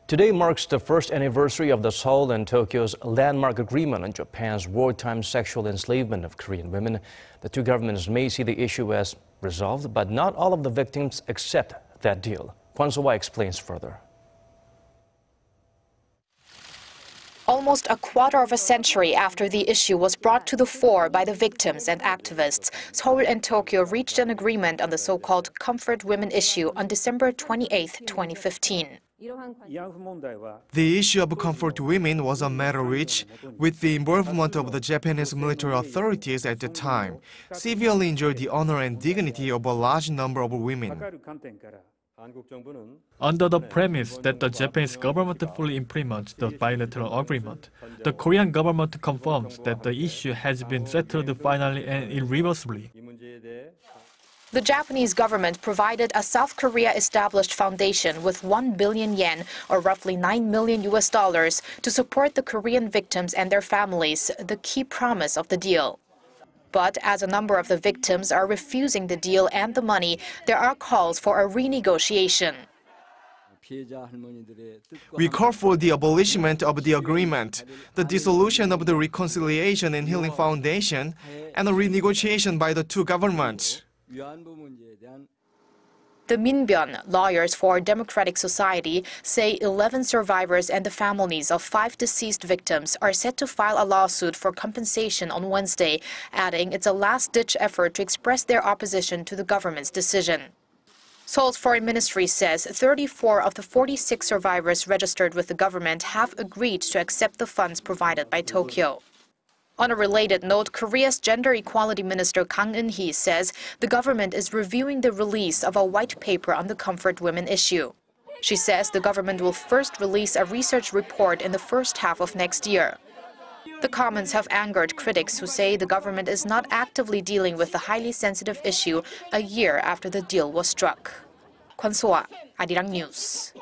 Today marks the first anniversary of the Seoul and Tokyo's landmark agreement on Japan's wartime sexual enslavement of Korean women. The two governments may see the issue as resolved, but not all of the victims accept that deal. Kwon Soa explains further. Almost a quarter of a century after the issue was brought to the fore by the victims and activists, Seoul and Tokyo reached an agreement on the so-called comfort women issue on December 28, 2015. The issue of comfort women was a matter which, with the involvement of the Japanese military authorities at the time, severely injured the honor and dignity of a large number of women. Under the premise that the Japanese government fully implements the bilateral agreement, the Korean government confirms that the issue has been settled finally and irreversibly. The Japanese government provided a South Korea-established foundation with 1 billion yen, or roughly $9 million, to support the Korean victims and their families, the key promise of the deal. But as a number of the victims are refusing the deal and the money, there are calls for a renegotiation. We call for the abolishment of the agreement, the dissolution of the Reconciliation and Healing Foundation, and a renegotiation by the two governments. The Minbyeon, Lawyers for Democratic Society, say 11 survivors and the families of 5 deceased victims are set to file a lawsuit for compensation on Wednesday, adding it's a last-ditch effort to express their opposition to the government's decision. Seoul's foreign ministry says 34 of the 46 survivors registered with the government have agreed to accept the funds provided by Tokyo. On a related note, Korea's Gender Equality Minister Kang Eun-hee says the government is reviewing the release of a white paper on the comfort women issue. She says the government will first release a research report in the first half of next year. The comments have angered critics who say the government is not actively dealing with the highly sensitive issue a year after the deal was struck. Kwon Soa, Arirang News.